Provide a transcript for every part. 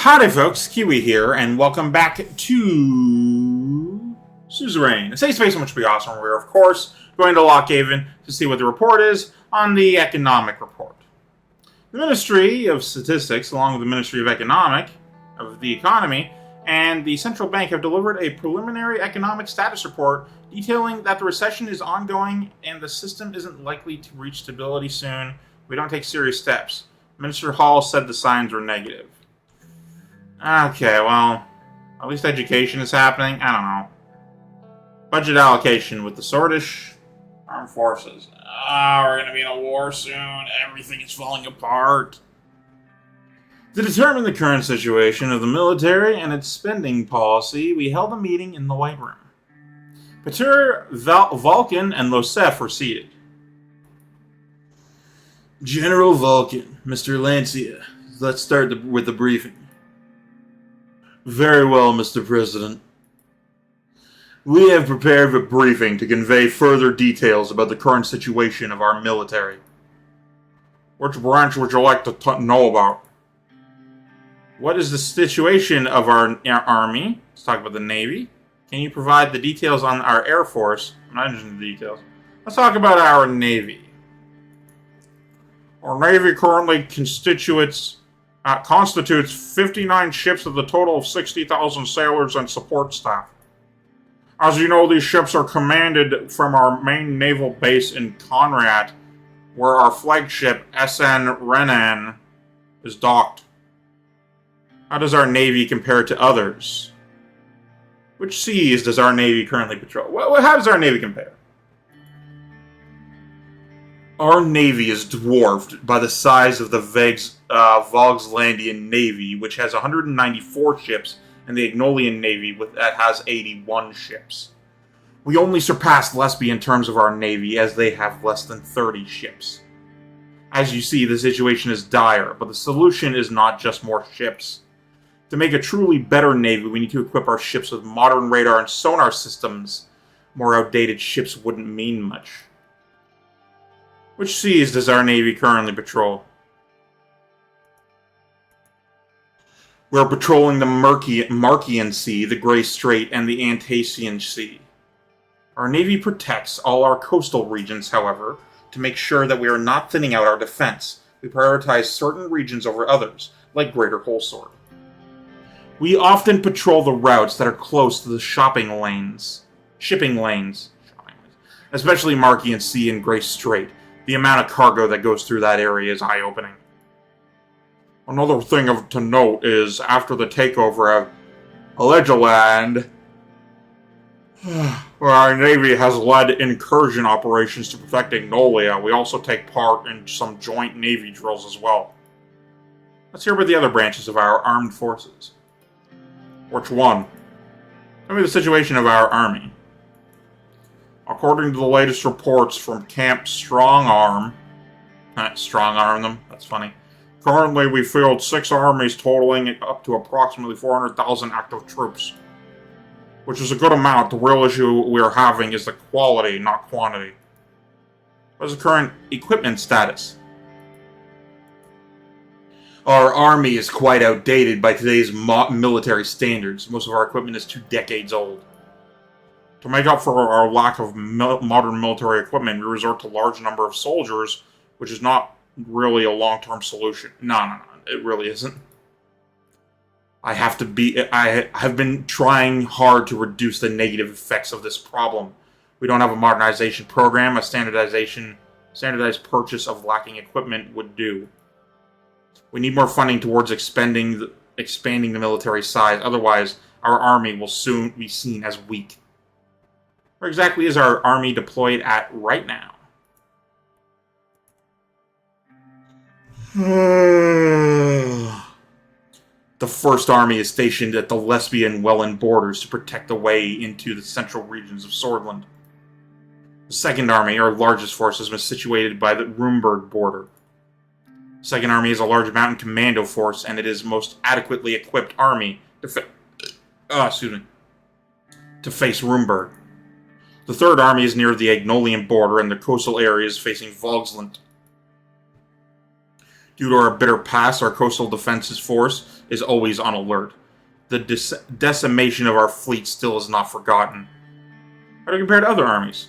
Howdy folks, Keywii here, and welcome back to Suzerain, a safe space in which we awesome. We're, of course, going to Lockhaven to see what the report is on the economic report. The Ministry of Statistics, along with the Ministry of the Economy, and the Central Bank have delivered a preliminary economic status report detailing that the recession is ongoing and the system isn't likely to reach stability soon if we don't take serious steps. Minister Hall said the signs were negative. Okay, well, at least education is happening. I don't know. Budget allocation with the Swordish Armed Forces. We're going to be in a war soon. Everything is falling apart. To determine the current situation of the military and its spending policy, we held a meeting in the White Room. Peter, Vulcan, and Losef were seated. General Vulcan, Mr. Lancia, let's start with the briefing. Very well, Mr. President. We have prepared a briefing to convey further details about the current situation of our military. Which branch would you like to know about? What is the situation of our Army? Let's talk about the Navy. Can you provide the details on our Air Force? I'm not interested in the details. Let's talk about our Navy. Our Navy currently constitutes 59 ships of the total of 60,000 sailors and support staff. As you know, these ships are commanded from our main naval base in Conrad, where our flagship SN Renan is docked. How does our Navy compare to others? Which seas does our Navy currently patrol? How does our Navy compare? Our Navy is dwarfed by the size of the Vogslandian Navy, which has 194 ships, and the Agnolian Navy that has 81 ships. We only surpassed Lesbia in terms of our Navy, as they have less than 30 ships. As you see, the situation is dire, but the solution is not just more ships. To make a truly better Navy, we need to equip our ships with modern radar and sonar systems. More outdated ships wouldn't mean much. Which seas does our Navy currently patrol? We're patrolling the Markian Sea, the Grey Strait, and the Antasian Sea. Our Navy protects all our coastal regions, however, to make sure that we are not thinning out our defense. We prioritize certain regions over others, like Greater Holsword. We often patrol the routes that are close to the shipping lanes, especially Markian Sea and Grey Strait. The amount of cargo that goes through that area is eye-opening. Another thing to note is, after the takeover of Allegoland, where our Navy has led incursion operations to protect Agnolia, we also take part in some joint Navy drills as well. Let's hear about the other branches of our armed forces. Which one? Tell me the situation of our Army. According to the latest reports from Camp Strongarm them, that's funny. Currently, we field 6 armies totaling up to approximately 400,000 active troops. Which is a good amount. The real issue we're having is the quality, not quantity. What is the current equipment status? Our Army is quite outdated by today's military standards. Most of our equipment is 2 decades old. To make up for our lack of modern military equipment, we resort to large number of soldiers, which is not really a long-term solution. No, it really isn't. I have been trying hard to reduce the negative effects of this problem. We don't have a modernization program. A standardized purchase of lacking equipment would do. We need more funding towards expanding the military size. Otherwise, our Army will soon be seen as weak. Where exactly is our Army deployed at right now? The First Army is stationed at the Lesbia and Welland borders to protect the way into the central regions of Sordland. The Second Army, our largest force, is situated by the Rumburg border. The Second Army is a large mountain commando force, and it is most adequately equipped army to face Rumburg. The Third Army is near the Agnolian border and the coastal areas facing Vogsland. Due to our bitter past, our coastal defenses force is always on alert. The decimation of our fleet still is not forgotten. How do you compare to other armies?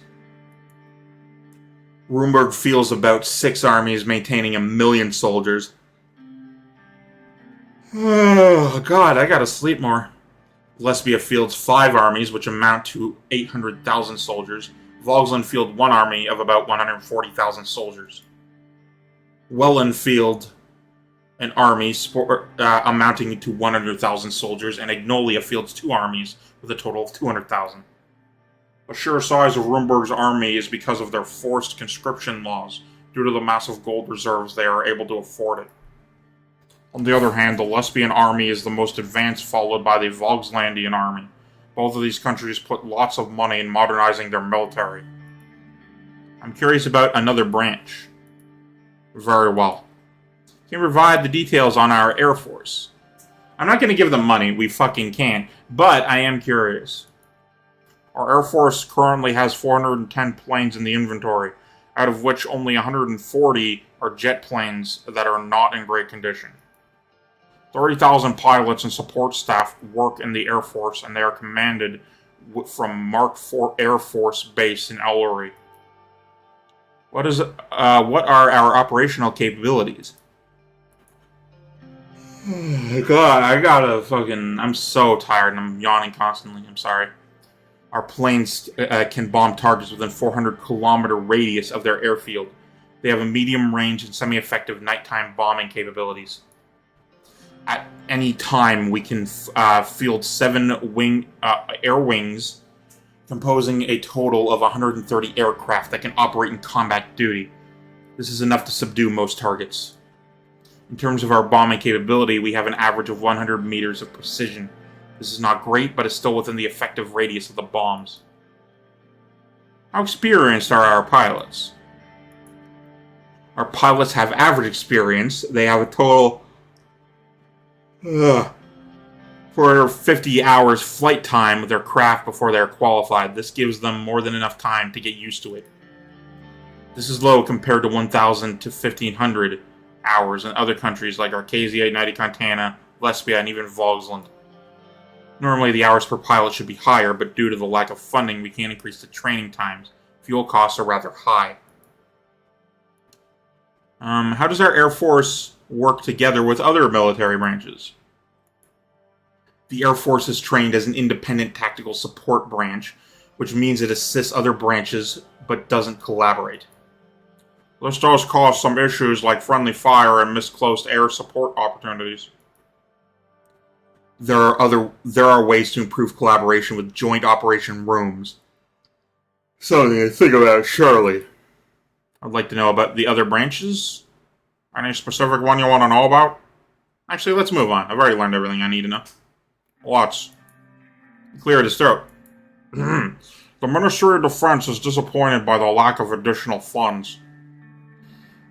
Rumburg fields about 6 armies, maintaining 1 million soldiers. Oh, God, I gotta sleep more. Lesbia fields 5 armies, which amount to 800,000 soldiers. Vogsland field 1 army of about 140,000 soldiers. Welland field an army amounting to 100,000 soldiers, and Agnolia fields 2 armies with a total of 200,000. The sheer size of Rumburg's army is because of their forced conscription laws. Due to the massive gold reserves, they are able to afford it. On the other hand, the Lesbian army is the most advanced, followed by the Vogslandian army. Both of these countries put lots of money in modernizing their military. I'm curious about another branch. Very well. Can you provide the details on our Air Force? I'm not going to give them money, we fucking can't, but I am curious. Our Air Force currently has 410 planes in the inventory, out of which only 140 are jet planes that are not in great condition. 30,000 pilots and support staff work in the Air Force, and they are commanded from Mark IV Air Force Base in Ellery. What are our operational capabilities? God, I'm so tired and I'm yawning constantly. I'm sorry. Our planes can bomb targets within 400-kilometer radius of their airfield. They have a medium range and semi-effective nighttime bombing capabilities. At any time, we can field 7 air wings, composing a total of 130 aircraft that can operate in combat duty. This is enough to subdue most targets. In terms of our bombing capability, we have an average of 100 meters of precision. This is not great, but is still within the effective radius of the bombs. How experienced are our pilots? Our pilots have average experience. They have a total 450 hours flight time with their craft before they are qualified. This gives them more than enough time to get used to it. This is low compared to 1,000 to 1,500 hours in other countries like Arcasia, United Contana, Lesbia, and even Vogsland. Normally the hours per pilot should be higher, but due to the lack of funding, we can't increase the training times. Fuel costs are rather high. How does our Air Force work together with other military branches? The Air Force is trained as an independent tactical support branch, which means it assists other branches but doesn't collaborate. This does cause some issues like friendly fire and misclosed air support opportunities. There are ways to improve collaboration with joint operation rooms. Something to think about, surely. I'd like to know about the other branches. Any specific one you want to know about? Actually, let's move on. I've already learned everything I need to know. Lots. Clear his throat. The Ministry of Defense is disappointed by the lack of additional funds.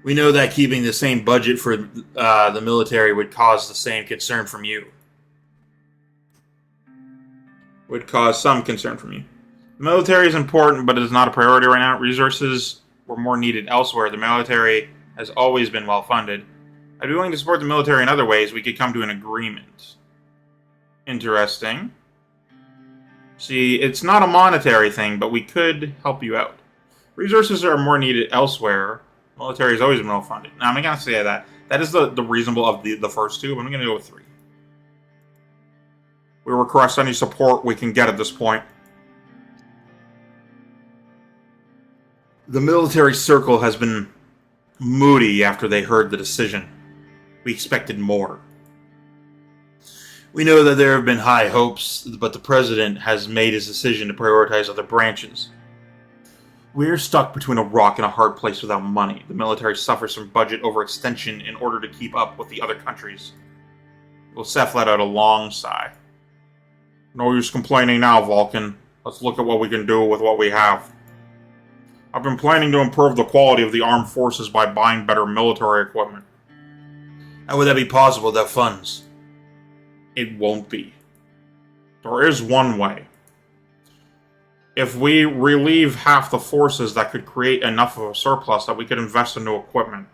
We know that keeping the same budget for the military would cause the same concern from you. Would cause some concern from you. The military is important, but it is not a priority right now. Resources were more needed elsewhere. The military has always been well funded. I'd be willing to support the military in other ways. We could come to an agreement. Interesting. See, it's not a monetary thing, but we could help you out. Resources are more needed elsewhere. Military has always been well funded. Now, I'm not going to say that. That is the reasonable of the first two, but I'm going to go with 3. We request any support we can get at this point. The military circle has been moody after they heard the decision. We expected more. We know that there have been high hopes, but the president has made his decision to prioritize other branches. We're stuck between a rock and a hard place without money. The military suffers from budget overextension in order to keep up with the other countries. Seth let out a long sigh. No use complaining now, Vulcan. Let's look at what we can do with what we have. I've been planning to improve the quality of the armed forces by buying better military equipment. How would that be possible without funds? It won't be. There is one way. If we relieve half the forces, that could create enough of a surplus that we could invest in new equipment.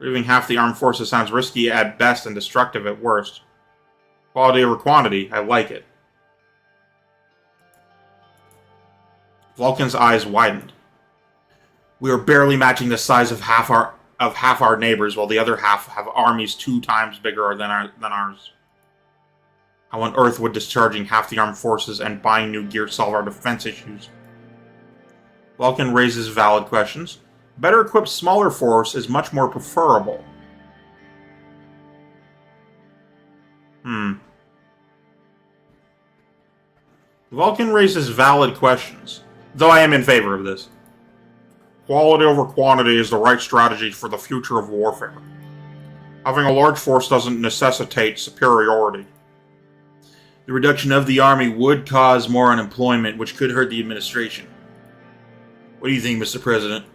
Leaving half the armed forces sounds risky at best and destructive at worst. Quality over quantity, I like it. Vulcan's eyes widened. We are barely matching the size of half our neighbors, while the other half have armies 2 times bigger than ours. How on earth would discharging half the armed forces and buying new gear solve our defense issues? Vulcan raises valid questions. Better equipped smaller force is much more preferable. Vulcan raises valid questions, though I am in favor of this. Quality over quantity is the right strategy for the future of warfare. Having a large force doesn't necessitate superiority. The reduction of the army would cause more unemployment, which could hurt the administration. What do you think, Mr. President?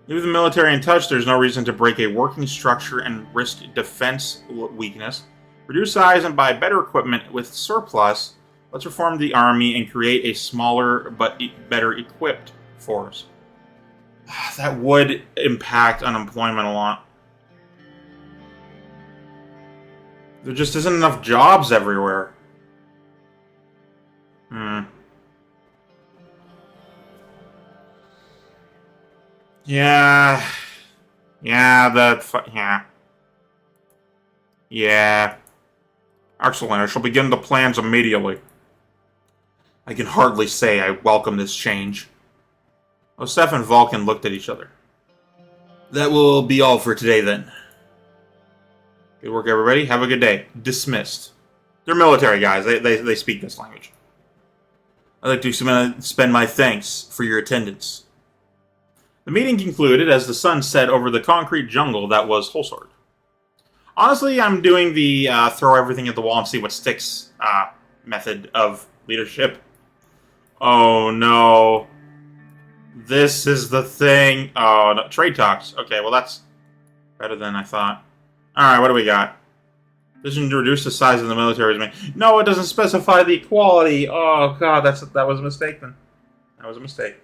Leave the military in touch. There's no reason to break a working structure and risk defense weakness. Reduce size and buy better equipment with surplus. Let's reform the army and create a smaller but better equipped force. That would impact unemployment a lot. There just isn't enough jobs everywhere. Yeah. Yeah. Excellent. I shall begin the plans immediately. I can hardly say I welcome this change. Osef and Vulcan looked at each other. That will be all for today, then. Good work, everybody. Have a good day. Dismissed. They're military guys. They speak this language. I'd like to spend my thanks for your attendance. The meeting concluded as the sun set over the concrete jungle that was Holsword. Honestly, I'm doing the throw everything at the wall and see what sticks method of leadership. Oh, no. This is the thing. Oh, no. Trade talks. Okay, well, that's better than I thought. Alright, what do we got? Decision to reduce the size of the military is made. No, it doesn't specify the equality. Oh, God, that was a mistake, then. That was a mistake.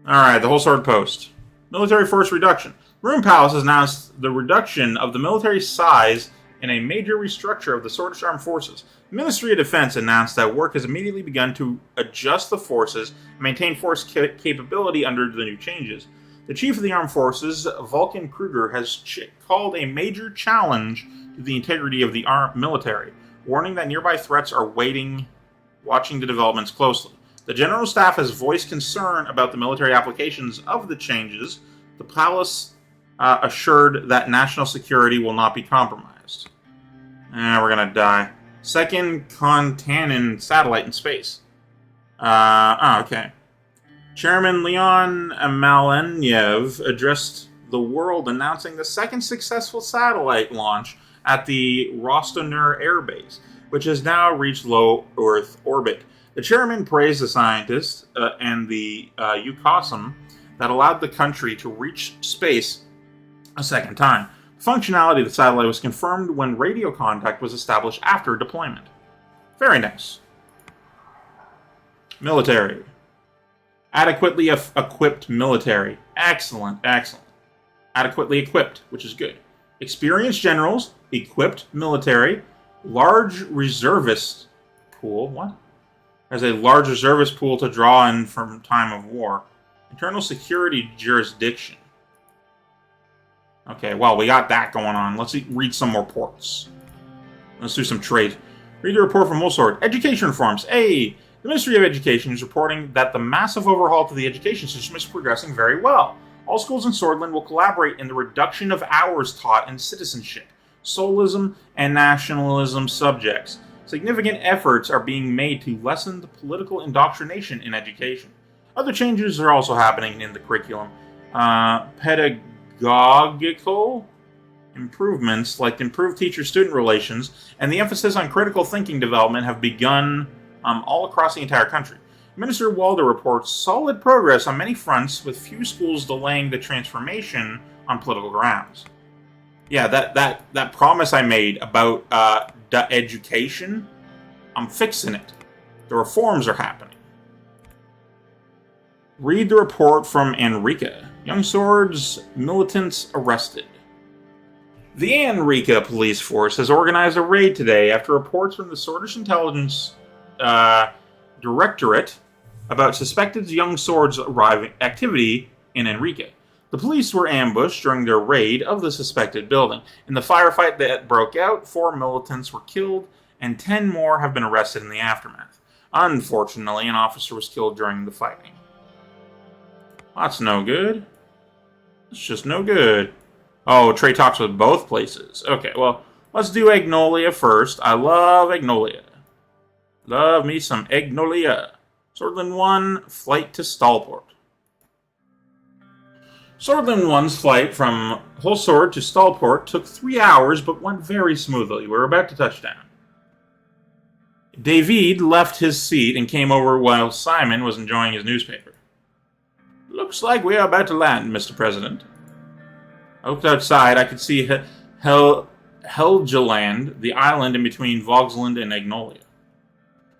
Alright, the Holsword Post. Military force reduction. Room Palace has announced the reduction of the military size in a major restructure of the Swordfish Armed Forces. The Ministry of Defense announced that work has immediately begun to adjust the forces and maintain force capability under the new changes. The Chief of the Armed Forces, Vulcan Kruger, has called a major challenge to the integrity of the military, warning that nearby threats are watching the developments closely. The General Staff has voiced concern about the military applications of the changes. The palace assured that national security will not be compromised. We're gonna die. Second Kontanen satellite in space. Okay. Chairman Leon Malenev addressed the world announcing the second successful satellite launch at the Rostonur Air Base, which has now reached low Earth orbit. The chairman praised the scientists and the UCOSM that allowed the country to reach space a second time. The functionality of the satellite was confirmed when radio contact was established after deployment. Very nice. Military. Adequately equipped military. Excellent, excellent. Adequately equipped, which is good. Experienced generals, equipped military, large reservist pool. What? There's a large reservist pool to draw in from time of war. Internal security jurisdiction. Okay, well, we got that going on. Let's read some more reports. Let's do some trade. Read the report from Holsword. Education reforms. The Ministry of Education is reporting that the massive overhaul to the education system is progressing very well. All schools in Sordland will collaborate in the reduction of hours taught in citizenship, soulism, and nationalism subjects. Significant efforts are being made to lessen the political indoctrination in education. Other changes are also happening in the curriculum. Pedagogical improvements, like improved teacher-student relations, and the emphasis on critical thinking development have begun all across the entire country. Minister Walder reports solid progress on many fronts, with few schools delaying the transformation on political grounds. Yeah, that promise I made about education, I'm fixing it. The reforms are happening. Read the report from Enrica. Young Swords militants arrested. The Anrika police force has organized a raid today after reports from the Swordish Intelligence Directorate about suspected Young Swords arriving activity in Enrique. The police were ambushed during their raid of the suspected building. In the firefight that broke out, 4 militants were killed and 10 more have been arrested in the aftermath. Unfortunately, an officer was killed during the fighting. That's no good. It's just no good. Oh, Trey talks with both places. Okay, well, let's do Agnolia first. I love Agnolia. Love me some Agnolia. Sordland 1, flight to Stallport. Sordland 1's flight from Holsword to Stallport took 3 hours, but went very smoothly. We were about to touch down. David left his seat and came over while Simon was enjoying his newspaper. Looks like we are about to land, Mr. President. I looked outside. I could see Helgeland, the island in between Vogsland and Agnolia.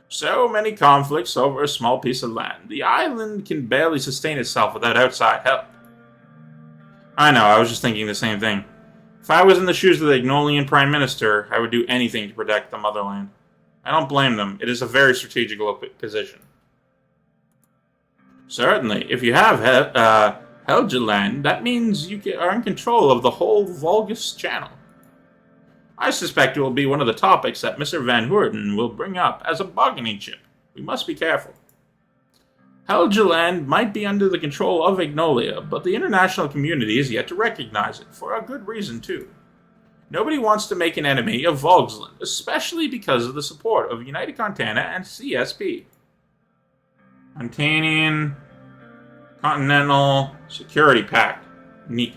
So many conflicts over a small piece of land. The island can barely sustain itself without outside help. I know, I was just thinking the same thing. If I was in the shoes of the Agnolian Prime Minister, I would do anything to protect the motherland. I don't blame them. It is a very strategical position. Certainly. If you have Helgeland, that means you are in control of the whole Volgus Channel. I suspect it will be one of the topics that Mr. Van Hoorten will bring up as a bargaining chip. We must be careful. Helgeland might be under the control of Agnolia, but the international community is yet to recognize it, for a good reason, too. Nobody wants to make an enemy of Vogsland, especially because of the support of United Contana and CSP. Contanian Continental Security Pact. Neat.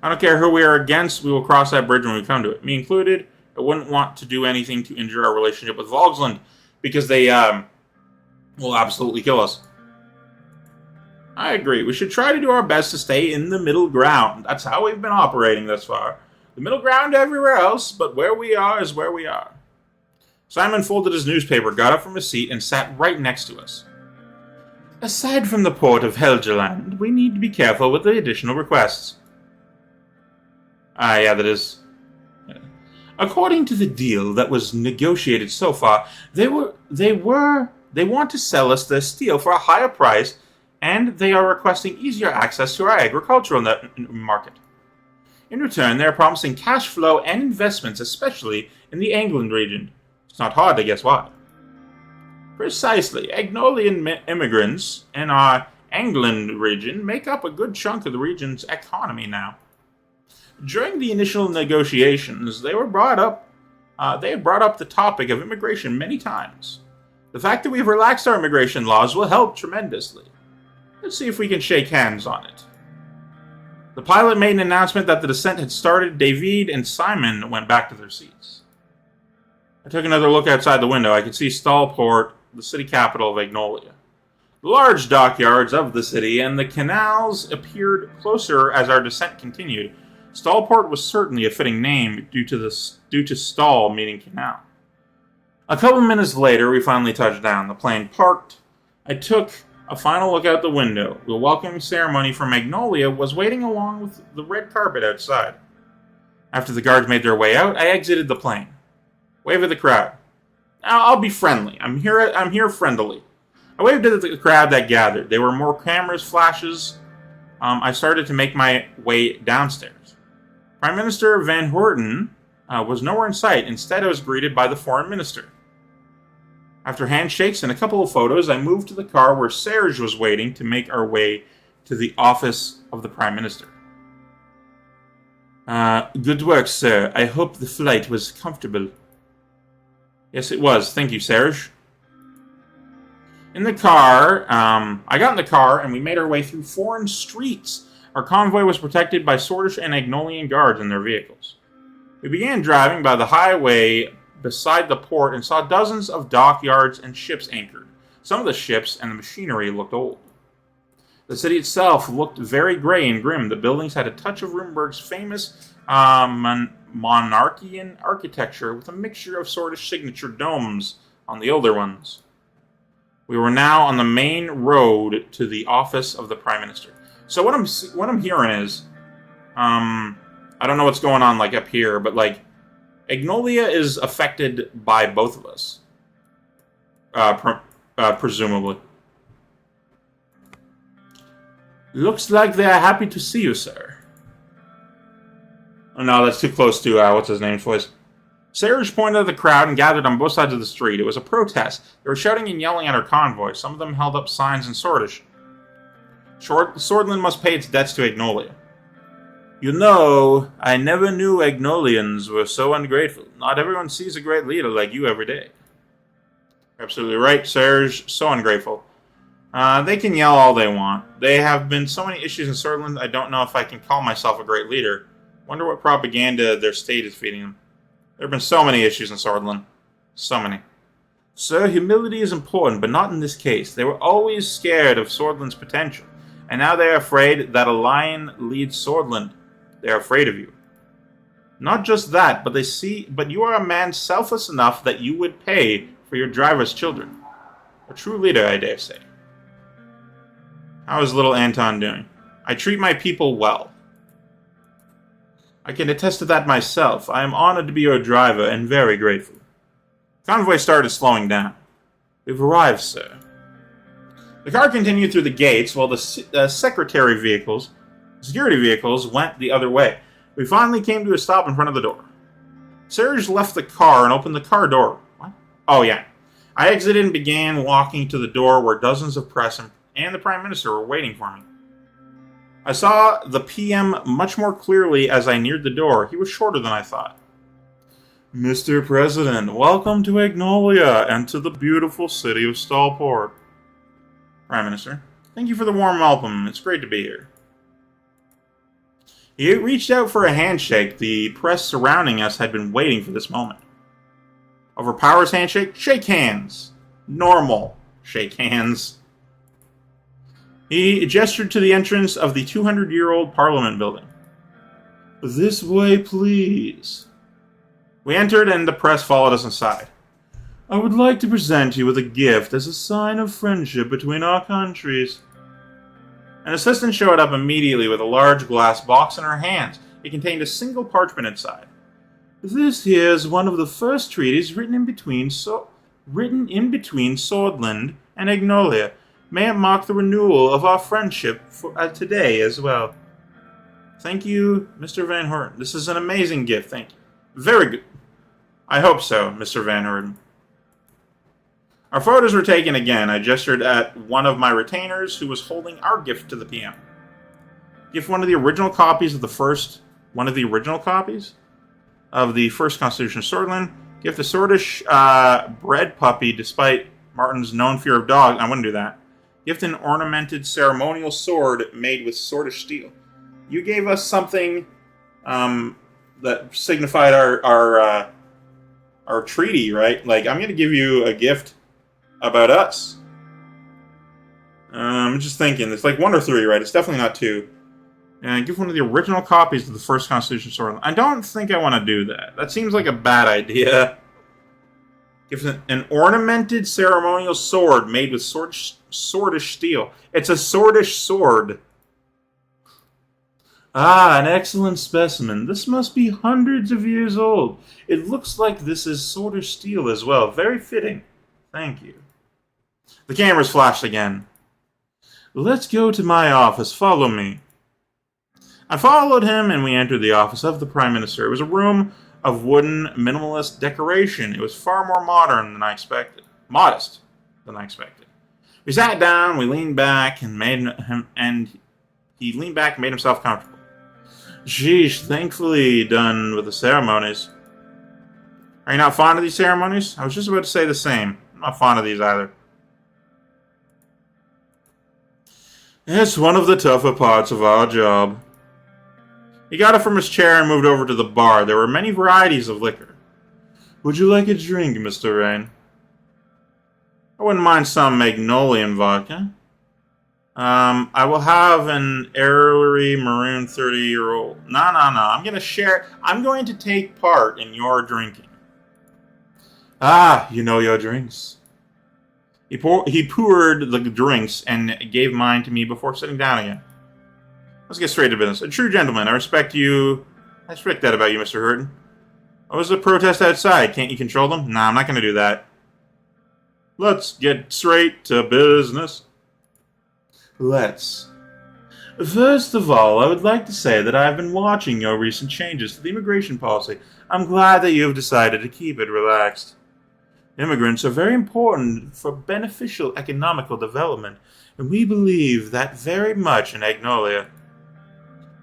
I don't care who we are against, we will cross that bridge when we come to it. Me included, I wouldn't want to do anything to injure our relationship with Vogsland, because they will absolutely kill us. I agree. We should try to do our best to stay in the middle ground. That's how we've been operating thus far. The middle ground everywhere else, but where we are is where we are. Simon folded his newspaper, got up from his seat, and sat right next to us. Aside from the port of Helgeland, we need to be careful with the additional requests. Yeah, that is. According to the deal that was negotiated so far, they want to sell us their steel for a higher price, and they are requesting easier access to our agricultural market. In return, they are promising cash flow and investments, especially in the England region. It's not hard to guess why. Precisely. Agnolian immigrants in our England region make up a good chunk of the region's economy now. During the initial negotiations, they had brought up the topic of immigration many times. The fact that we've relaxed our immigration laws will help tremendously. Let's see if we can shake hands on it. The pilot made an announcement that the descent had started. David and Simon went back to their seats. I took another look outside the window. I could see Stallport, the city capital of Agnolia. The large dockyards of the city and the canals appeared closer as our descent continued. Stallport was certainly a fitting name due to stall meaning canal. A couple minutes later, we finally touched down. The plane parked. I took a final look out the window. The welcoming ceremony from Magnolia was waiting along with the red carpet outside. After the guards made their way out, I exited the plane. Wave at the crowd. Now, I'll be friendly. I'm here friendly. I waved at the crowd that gathered. There were more cameras, flashes. I started to make my way downstairs. Prime Minister Van Hoorten was nowhere in sight. Instead, I was greeted by the foreign minister. After handshakes and a couple of photos, I moved to the car where Serge was waiting to make our way to the office of the Prime Minister. Good work, sir. I hope the flight was comfortable. Yes, it was. Thank you, Serge. In the car, I got in the car and we made our way through foreign streets. Our convoy was protected by Swordish and Agnolian guards in their vehicles. We began driving by the highway beside the port and saw dozens of dockyards and ships anchored. Some of the ships and the machinery looked old. The city itself looked very gray and grim. The buildings had a touch of Rumburg's famous monarchian architecture with a mixture of Swordish signature domes on the older ones. We were now on the main road to the office of the Prime Minister. So what I'm hearing is, I don't know what's going on like up here, but like Agnolia is affected by both of us, presumably. Looks like they are happy to see you, sir. Oh, no, that's too close to what's his name's voice. Serge pointed at the crowd and gathered on both sides of the street. It was a protest. They were shouting and yelling at our convoy. Some of them held up signs in Swordish. Sordland must pay its debts to Agnolia. You know, I never knew Agnolians were so ungrateful. Not everyone sees a great leader like you every day. Absolutely right, Serge. So ungrateful. They can yell all they want. There have been so many issues in Sordland, I don't know if I can call myself a great leader. Wonder what propaganda their state is feeding them. There have been so many issues in Sordland. So many. Sir, humility is important, but not in this case. They were always scared of Sordland's potential, and now they are afraid that a lion leads Sordland. They are afraid of you. Not just that, but you are a man selfless enough that you would pay for your driver's children. A true leader, I dare say. How is little Anton doing? I treat my people well. I can attest to that myself. I am honored to be your driver and very grateful. The convoy started slowing down. We've arrived, sir. The car continued through the gates while the security vehicles went the other way. We finally came to a stop in front of the door. Serge left the car and opened the car door. What? Oh, yeah. I exited and began walking to the door where dozens of press and the Prime Minister were waiting for me. I saw the PM much more clearly as I neared the door. He was shorter than I thought. Mr. President, welcome to Agnolia and to the beautiful city of Stallport. Prime Minister, thank you for the warm welcome. It's great to be here. He reached out for a handshake. The press surrounding us had been waiting for this moment. Over Power's handshake, shake hands. Normal, shake hands. He gestured to the entrance of the 200-year-old Parliament building. This way, please. We entered and the press followed us inside. I would like to present you with a gift as a sign of friendship between our countries. An assistant showed up immediately with a large glass box in her hands. It contained a single parchment inside. This here is one of the first treaties written in between Sordland and Agnolia. May it mark the renewal of our friendship for today as well. Thank you, Mr. Van Hoorn. This is an amazing gift, thank you. Very good. I hope so, Mr. Van Hoorn. Our photos were taken again. I gestured at one of my retainers who was holding our gift to the PM. Give one of the original copies of the first Constitution of Sordland. Give the Swordish bread puppy, despite Martin's known fear of dogs. I wouldn't do that. Gift an ornamented ceremonial sword made with Swordish steel. You gave us something that signified our treaty, right? Like, I'm going to give you a gift about us. I'm just thinking. It's like 1 or 3, right? It's definitely not 2. And give one of the original copies of the first Constitution of Sordland. I don't think I want to do that. That seems like a bad idea. Gives an ornamented ceremonial sword made with Swordish steel. It's a Swordish sword. Ah, an excellent specimen. This must be hundreds of years old. It looks like this is Swordish steel as well. Very fitting. Thank you. The cameras flashed again. Let's go to my office. Follow me. I followed him and we entered the office of the Prime Minister. It was a room of wooden, minimalist decoration. It was far more modest than I expected. We sat down, we leaned back, and he leaned back and made himself comfortable. Sheesh, thankfully done with the ceremonies. Are you not fond of these ceremonies? I was just about to say the same. I'm not fond of these either. It's one of the tougher parts of our job. He got up from his chair and moved over to the bar. There were many varieties of liquor. Would you like a drink, Mr. Rayne? I wouldn't mind some Magnolian vodka. I will have an airy maroon 30-year-old. No. I'm going to share. I'm going to take part in your drinking. Ah, you know your drinks. He poured the drinks and gave mine to me before sitting down again. Let's get straight to business. A true gentleman. I respect you. I respect that about you, Mr. Hurton. What was the protest outside? Can't you control them? Nah, I'm not going to do that. Let's get straight to business. Let's. First of all, I would like to say that I have been watching your recent changes to the immigration policy. I'm glad that you have decided to keep it relaxed. Immigrants are very important for beneficial economical development, and we believe that very much in Agnolia.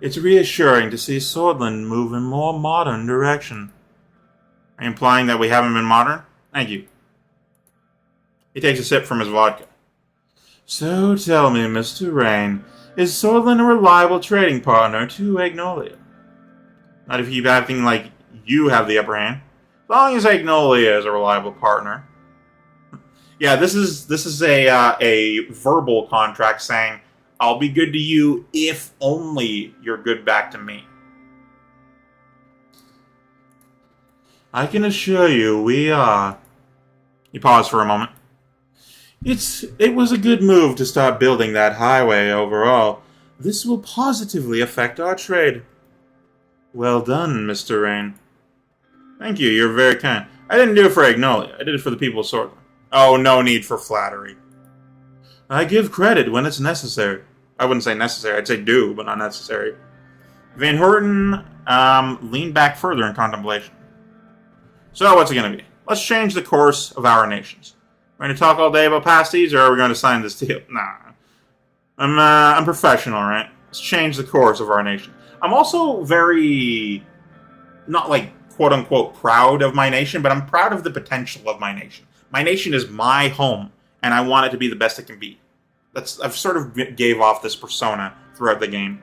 It's reassuring to see Sordland move in a more modern direction. Are you implying that we haven't been modern? Thank you. He takes a sip from his vodka. So tell me, Mr. Rayne, is Sordland a reliable trading partner to Agnolia? Not if you keep acting like you have the upper hand. As long as Agnolia is a reliable partner. Yeah, this is a verbal contract saying, I'll be good to you if only you're good back to me. I can assure you we are. He paused for a moment. It was a good move to start building that highway overall. This will positively affect our trade. Well done, Mr. Rayne. Thank you, you're very kind. I didn't do it for Agnolia. I did it for the people of Sordland. Oh, no need for flattery. I give credit when it's necessary. I wouldn't say necessary, I'd say do, but not necessary. Van Horten leaned back further in contemplation. So, what's it going to be? Let's change the course of our nations. We're going to talk all day about pasties, or are we going to sign this deal? Nah. I'm professional, right? Let's change the course of our nation. I'm also very, not like, quote-unquote, proud of my nation, but I'm proud of the potential of my nation. My nation is my home, and I want it to be the best it can be. I've sort of gave off this persona throughout the game.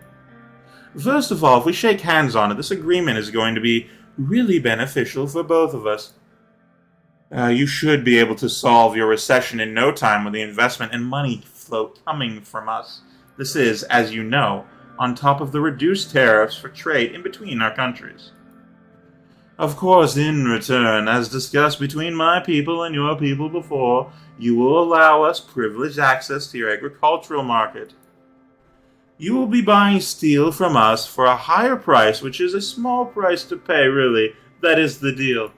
First of all, if we shake hands on it, this agreement is going to be really beneficial for both of us. You should be able to solve your recession in no time with the investment and money flow coming from us. This is, as you know, on top of the reduced tariffs for trade in between our countries. Of course, in return, as discussed between my people and your people before, you will allow us privileged access to your agricultural market. You will be buying steel from us for a higher price, which is a small price to pay, really. That is the deal.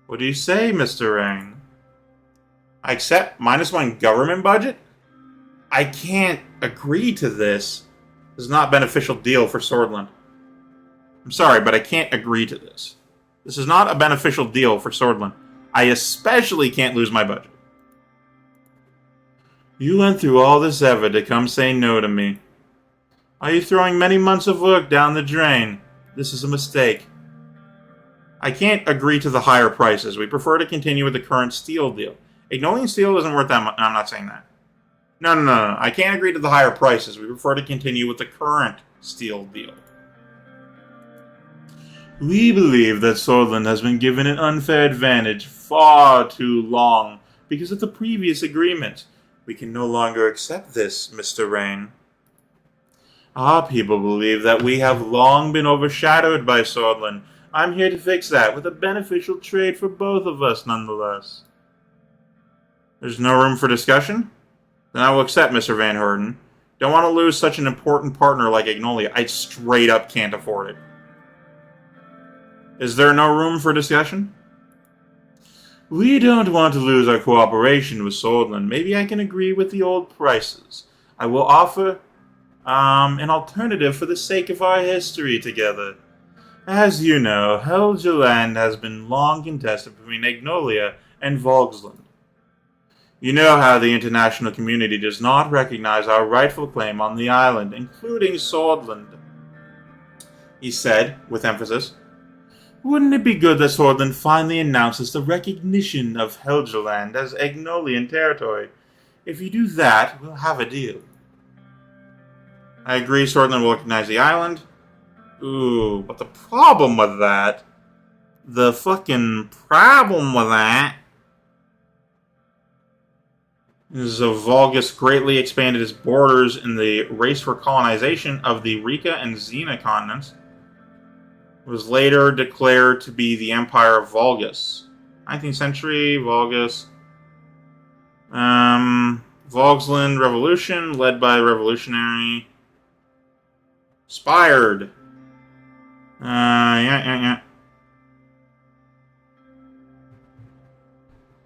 What do you say, Mr. Rayne? I accept -1 government budget? I can't agree to this. This is not a beneficial deal for Sordland. I'm sorry, but I can't agree to this. This is not a beneficial deal for Sordland. I especially can't lose my budget. You went through all this effort to come say no to me. Are you throwing many months of work down the drain? This is a mistake. I can't agree to the higher prices. We prefer to continue with the current steel deal. Ignolian steel isn't worth that much. No, I'm not saying that. No. I can't agree to the higher prices. We prefer to continue with the current steel deal. We believe that Sordland has been given an unfair advantage far too long because of the previous agreement. We can no longer accept this, Mr. Rayne. Our people believe that we have long been overshadowed by Sordland. I'm here to fix that with a beneficial trade for both of us, nonetheless. There's no room for discussion? Then I will accept, Mr. Van Horten. Don't want to lose such an important partner like Agnolia. I straight up can't afford it. Is there no room for discussion? We don't want to lose our cooperation with Sordland. Maybe I can agree with the old prices. I will offer an alternative for the sake of our history together. As you know, Helgeland has been long contested between Agnolia and Volksland. You know how the international community does not recognize our rightful claim on the island, including Sordland. He said, with emphasis, wouldn't it be good that Sordland finally announces the recognition of Helgeland as Agnolian territory? If you do that, we'll have a deal. I agree Sordland will recognize the island. Ooh, but the problem with that... is Volgus greatly expanded its borders in the race for colonization of the Rika and Xena continents. It was later declared to be the Empire of Volgus. 19th century, Volgus. Volksland Revolution, led by revolutionary Expired. Yeah.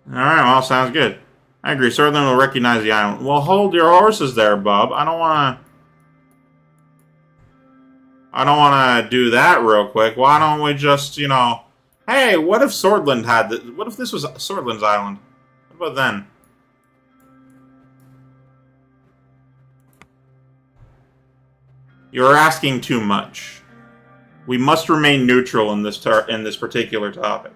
Alright, well, sounds good. I agree. Sordland will recognize the island. Well, hold your horses there, bub. I don't want to do that real quick. Why don't we just, you know... Hey, what if Sordland had... What if this was Sordland's island? What about then? You're asking too much. We must remain neutral in this particular topic.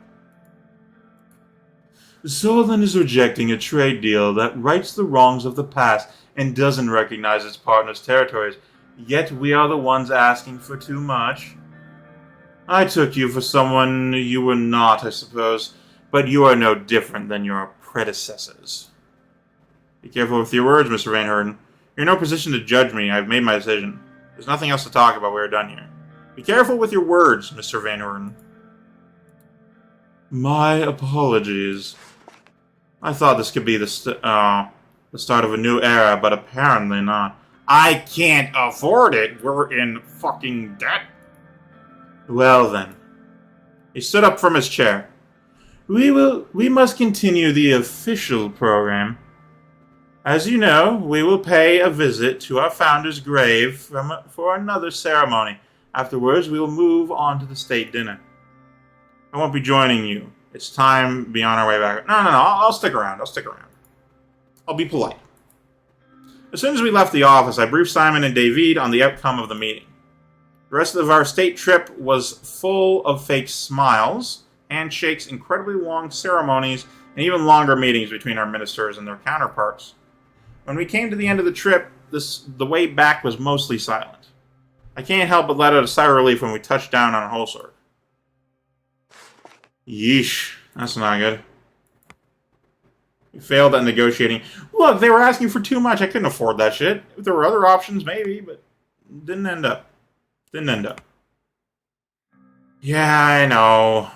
Sordland is rejecting a trade deal that rights the wrongs of the past and doesn't recognize its partners' territories. Yet we are the ones asking for too much. I took you for someone you were not, I suppose, but you are no different than your predecessors. Be careful with your words, Mr. Van Herden. You're in no position to judge me. I've made my decision. There's nothing else to talk about. We're done here. Be careful with your words, Mr. Van Herden. My apologies. I thought this could be the start of a new era, but apparently not. I can't afford it. We're in fucking debt. Well then. He stood up from his chair. We must continue the official program. As you know, we will pay a visit to our founder's grave for another ceremony. Afterwards, we will move on to the state dinner. I won't be joining you. It's time to be on our way back. No. I'll stick around. I'll be polite. As soon as we left the office, I briefed Simon and David on the outcome of the meeting. The rest of our state trip was full of fake smiles, handshakes, incredibly long ceremonies, and even longer meetings between our ministers and their counterparts. When we came to the end of the trip, the way back was mostly silent. I can't help but let out a sigh of relief when we touched down on Holsorg. Yeesh, that's not good. We failed at negotiating. Look, they were asking for too much. I couldn't afford that shit. If there were other options, maybe, but didn't end up. Yeah, I know.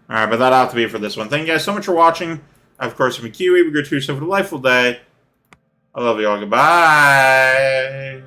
Alright, but that'll have to be it for this one. Thank you guys so much for watching. Of course, I'm Keywii. We go to yourself a delightful day. I love you all. Goodbye.